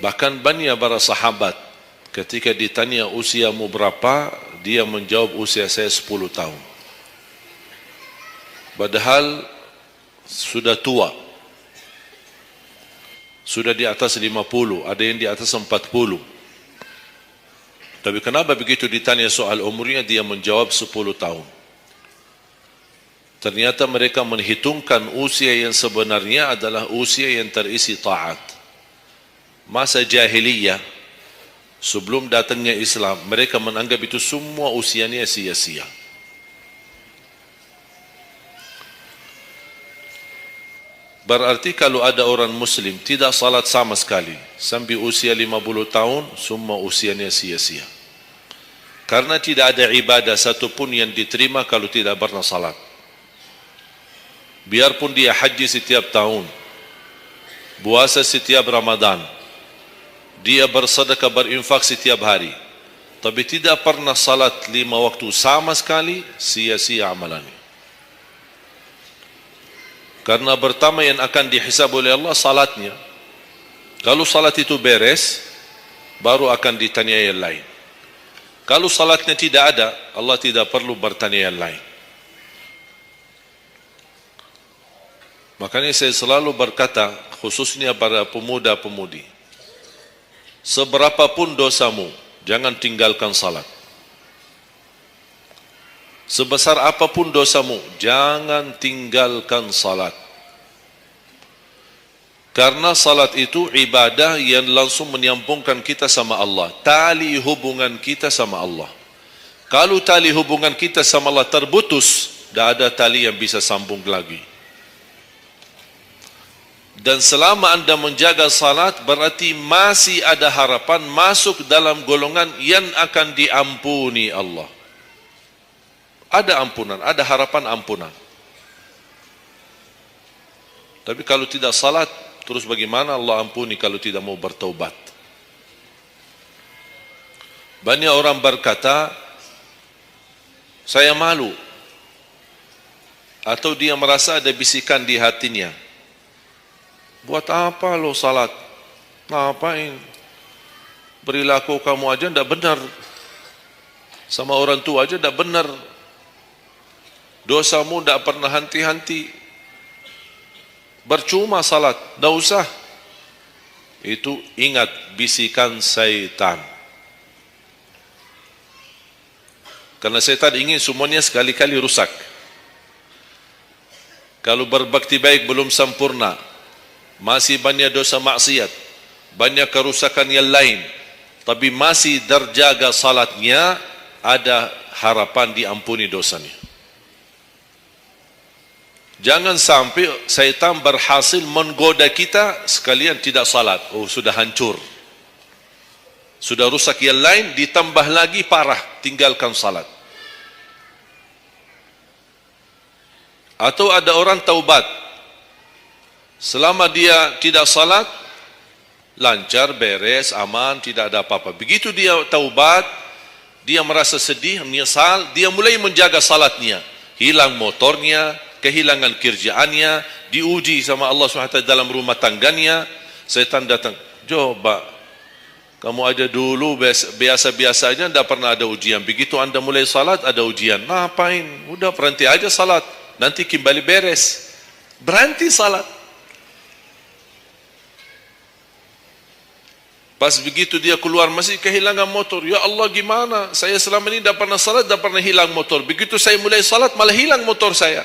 Bahkan banyak para sahabat ketika ditanya usiamu berapa, dia menjawab usia saya 10 tahun. Padahal sudah tua, sudah di atas 50, ada yang di atas 40. Tapi kenapa begitu ditanya soal umurnya, dia menjawab 10 tahun. Ternyata mereka menghitungkan usia yang sebenarnya adalah usia yang terisi taat. Masa jahiliyah, sebelum datangnya Islam, mereka menganggap itu semua usianya sia-sia. Berarti kalau ada orang Muslim tidak salat sama sekali sampai usia 50 tahun, semua usianya sia-sia. Karena tidak ada ibadah satupun yang diterima kalau tidak pernah salat. Biarpun dia haji setiap tahun, puasa setiap Ramadan, dia bersedekah berinfak setiap hari, tapi tidak pernah salat 5 waktu sama sekali, sia-sia amalannya. Karena pertama yang akan dihisab oleh Allah salatnya. Kalau salat itu beres, baru akan ditanya yang lain. Kalau salatnya tidak ada, Allah tidak perlu bertanya yang lain. Makanya saya selalu berkata, khususnya pada pemuda-pemudi, seberapapun dosamu, jangan tinggalkan salat. Sebesar apapun dosamu, jangan tinggalkan salat. Karena salat itu ibadah yang langsung menyambungkan kita sama Allah. Tali hubungan kita sama Allah. Kalau tali hubungan kita sama Allah terputus, tidak ada tali yang bisa sambung lagi. Dan selama anda menjaga salat, berarti masih ada harapan masuk dalam golongan yang akan diampuni Allah. Ada ampunan, ada harapan ampunan. Tapi kalau tidak salat, terus bagaimana Allah ampuni kalau tidak mau bertaubat? Banyak orang berkata, saya malu. Atau dia merasa ada bisikan di hatinya, buat apa lo salat? Ngapain? Perilaku kamu aja tidak benar. Sama orang tua aja tidak benar. Dosamu tidak pernah henti-henti. Bercuma salat, tidak usah. Itu ingat bisikan syaitan. Karena syaitan ingin semuanya sekali-kali rusak. Kalau berbakti baik belum sempurna, masih banyak dosa maksiat, banyak kerusakan yang lain, tapi masih terjaga salatnya, ada harapan diampuni dosanya. Jangan sampai syaitan berhasil menggoda kita sekalian tidak salat. Oh, sudah hancur, sudah rusak yang lain, ditambah lagi parah, tinggalkan salat. Atau ada orang taubat, selama dia tidak salat, lancar, beres, aman, tidak ada apa-apa. Begitu dia taubat, dia merasa sedih, menyesal, dia mulai menjaga salatnya. Hilang motornya, kehilangan kerjaannya, diuji sama Allah SWT dalam rumah tangganya. Setan datang, coba, kamu aja dulu biasa-biasa aja, tidak pernah ada ujian. Begitu anda mulai salat, ada ujian. Ngapain? Udah berhenti aja salat, nanti kembali beres. Berhenti salat. Pas begitu dia keluar masih kehilangan motor. Ya Allah, gimana? Saya selama ini tidak pernah salat, tidak pernah hilang motor. Begitu saya mulai salat, malah hilang motor saya.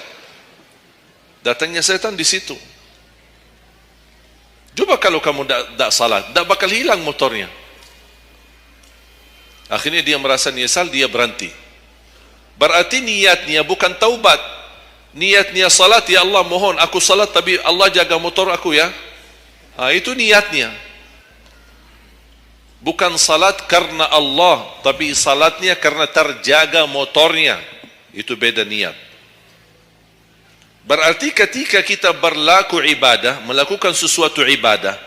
Datangnya setan di situ. Coba kalau kamu tidak salat, tidak bakal hilang motornya. Akhirnya dia merasa nyesal, dia berhenti. Berarti niatnya bukan taubat. Niatnya salat, ya Allah mohon aku salat tapi Allah jaga motor aku ya. Itu niatnya. Bukan salat karena Allah, tapi salatnya karena terjaga motornya. Itu beda niat. Berarti ketika kita berlaku ibadah, melakukan sesuatu ibadah,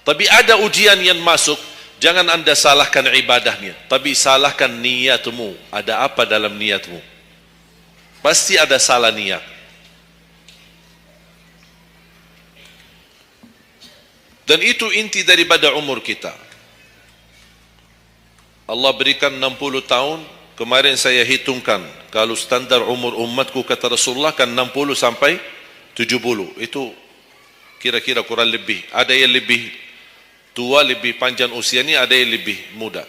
tapi ada ujian yang masuk, jangan anda salahkan ibadahnya, tapi salahkan niatmu. Ada apa dalam niatmu? Pasti ada salah niat. Dan itu inti daripada umur kita. Allah berikan 60 tahun. Kemarin saya hitungkan, kalau standar umur umatku kata Rasulullah kan 60 sampai 70. Itu kira-kira kurang lebih. Ada yang lebih tua, lebih panjang usianya, ada yang lebih muda.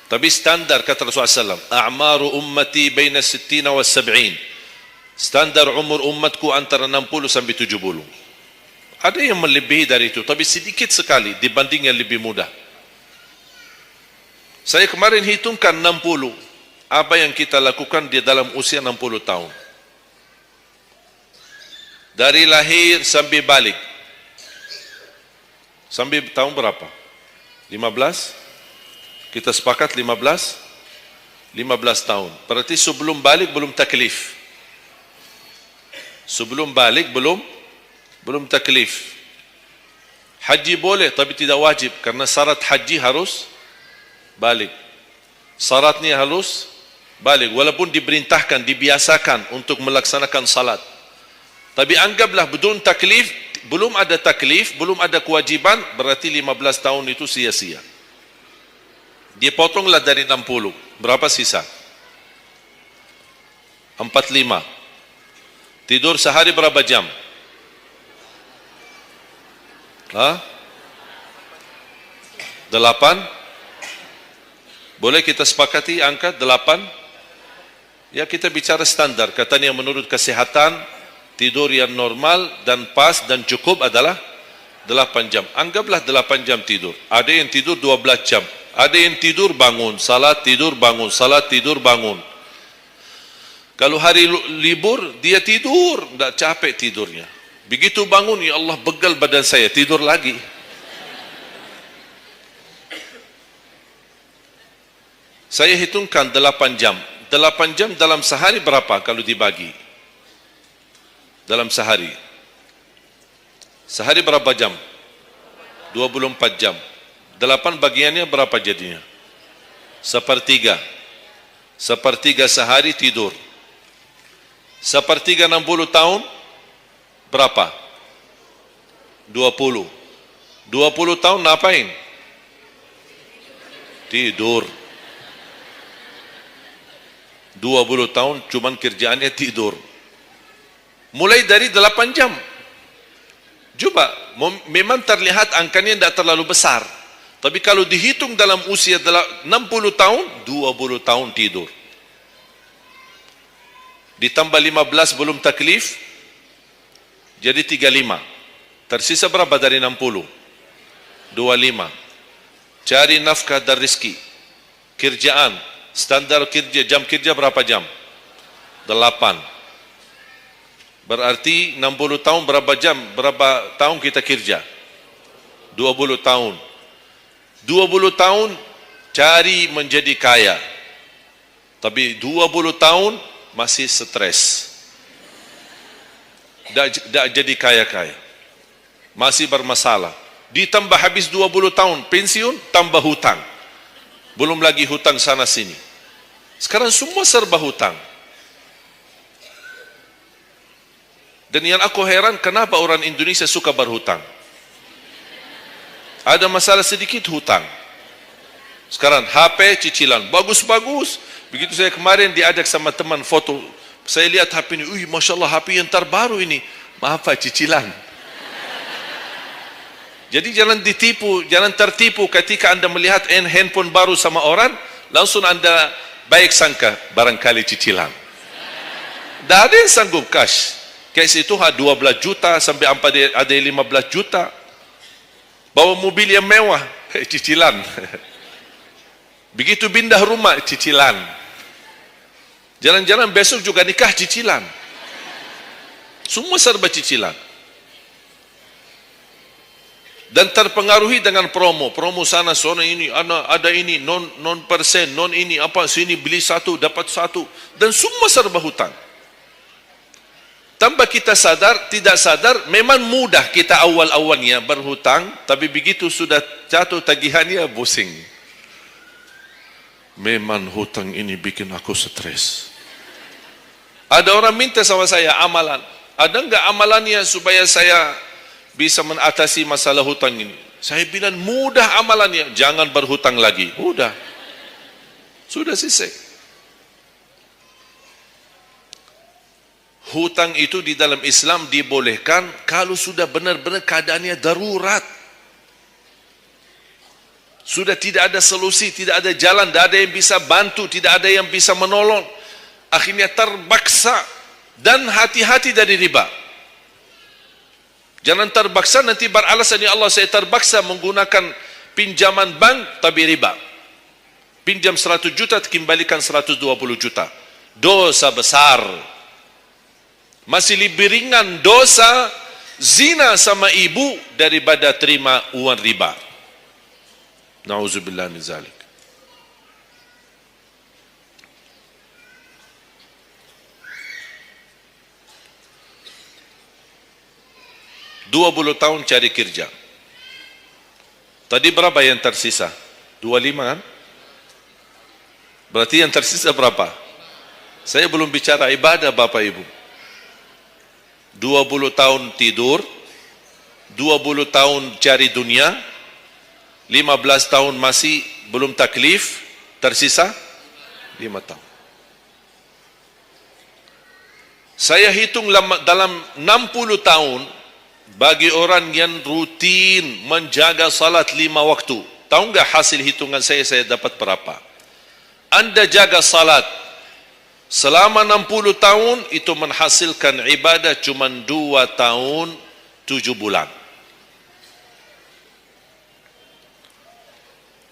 Tapi standar kata Rasulullah SAW, a'maru ummati baina 60 wa 70. Standar umur umatku antara 60 sampai 70. Ada yang melebihi dari itu, tapi sedikit sekali dibanding yang lebih muda. Saya kemarin hitungkan 60. Apa yang kita lakukan di dalam usia 60 tahun. Dari lahir sampai balik. Sampai tahun berapa? 15? Kita sepakat 15? 15 tahun. Berarti sebelum balik belum taklif. Sebelum balik belum taklif. Haji boleh tapi tidak wajib karena syarat haji harus balik. Syaratnya harus balik walaupun diperintahkan, dibiasakan untuk melaksanakan salat. Tapi anggaplah bedun taklif, belum ada taklif, belum ada kewajiban, berarti 15 tahun itu sia-sia. Dia potonglah dari 60. Berapa sisa? 45. Tidur sehari berapa jam? Hah? 8? Boleh kita sepakati angka 8? Ya, kita bicara standar. Katanya menurut kesehatan, tidur yang normal dan pas dan cukup adalah 8 jam. Anggaplah 8 jam tidur. Ada yang tidur 12 jam. Ada yang tidur bangun, salat tidur bangun, salat tidur bangun. Kalau hari libur, dia tidur, tidak capek tidurnya. Begitu bangun, ya Allah begal badan saya, tidur lagi. Saya hitungkan 8 jam. 8 jam dalam sehari berapa kalau dibagi? Dalam sehari. Sehari berapa jam? 24 jam. 8 bagiannya berapa jadinya? Sepertiga. Sepertiga sehari tidur. Sepertiga 60 tahun berapa? 20. 20 tahun ngapain? Tidur. 20 tahun cuman kerjaannya tidur. Mulai dari 8 jam. Coba, memang terlihat angkanya tidak terlalu besar. Tapi kalau dihitung dalam usia 60 tahun, 20 tahun tidur. Ditambah 15 belum taklif, jadi 35. Tersisa berapa dari 60? 25. Cari nafkah dan rezeki. Kerjaan. Standar kerja, jam kerja berapa jam? 8. Berarti 60 tahun berapa jam? Berapa tahun kita kerja? 20 tahun. 20 tahun cari menjadi kaya. Tapi 20 tahun masih stres. Tak jadi kaya-kaya. Masih bermasalah. Ditambah habis 20 tahun pensiun, tambah hutang. Belum lagi hutang sana sini. Sekarang semua serba hutang. Dan yang aku heran, kenapa orang Indonesia suka berhutang? Ada masalah sedikit hutang. Sekarang HP cicilan, bagus-bagus. Begitu saya kemarin diajak sama teman foto, saya lihat HP ini, Masya Allah HP yang terbaru ini. Maaf Pak, cicilan. Jadi jangan ditipu, jangan tertipu ketika Anda melihat handphone baru sama orang, langsung Anda baik sangka, barangkali cicilan. Tak ada yang sanggup cash. Cash itu 12 juta sampai ada 15 juta. Bawa mobil yang mewah, cicilan. Begitu pindah rumah, cicilan. Jalan-jalan besok juga nikah, cicilan. Semua serba cicilan. Dan terpengaruhi dengan promo sana ini, ada ini, non persen, non ini, apa sini beli satu dapat satu, dan semua serba hutang. Tanpa kita sadar, tidak sadar, memang mudah kita awal-awalnya berhutang, tapi begitu sudah jatuh tagihannya pusing. Memang hutang ini bikin aku stres. Ada orang minta sama saya amalan. Ada enggak amalannya supaya saya bisa mengatasi masalah hutang ini? Saya bilang mudah amalannya, jangan berhutang lagi. Mudah. Sudah selesai. Hutang itu di dalam Islam dibolehkan kalau sudah benar-benar keadaannya darurat. Sudah tidak ada solusi, tidak ada jalan, tidak ada yang bisa bantu, tidak ada yang bisa menolong. Akhirnya terpaksa, dan hati-hati dari riba. Jangan terpaksa nanti beralasan, ya Allah saya terpaksa menggunakan pinjaman bank tapi riba. Pinjam 100 juta kembalikan 120 juta. Dosa besar. Masih lebih ringan dosa zina sama ibu daripada terima uang riba. Na'udzubillah min zalik. Dua 20 tahun cari kerja. Tadi berapa yang tersisa? 25 kan? Berarti yang tersisa berapa? Saya belum bicara ibadah Bapak Ibu. 20 tahun tidur, 20 tahun cari dunia, 15 tahun masih belum taklif, tersisa 5 tahun. Saya hitung dalam 60 tahun, bagi orang yang rutin menjaga salat 5 waktu, tahu enggak hasil hitungan saya dapat berapa? Anda jaga salat selama 60 tahun, itu menghasilkan ibadah cuma 2 tahun 7 bulan.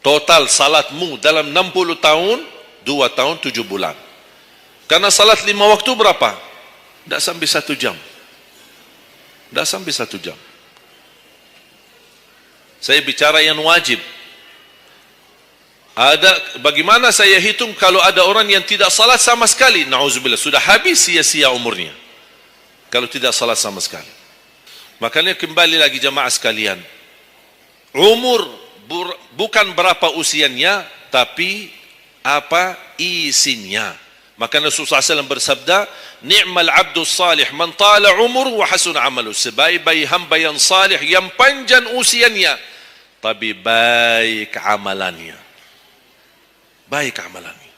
Total salatmu dalam 60 tahun, 2 tahun 7 bulan. Karena salat 5 waktu berapa? Tidak sampai 1 jam. Tidak sampai 1 jam. Saya bicara yang wajib. Bagaimana saya hitung kalau ada orang yang tidak salat sama sekali? Na'udzubillah, sudah habis sia-sia umurnya kalau tidak salat sama sekali. Makanya kembali lagi jamaah sekalian, umur bukan berapa usianya, tapi apa isinya. Maka Rasulullah SAW bersabda, ni'mal abdus salih man tala umur wa hasun amalu. Sebaik-baik hamba yang salih, yang panjang usianya, tapi baik amalannya. Baik amalannya.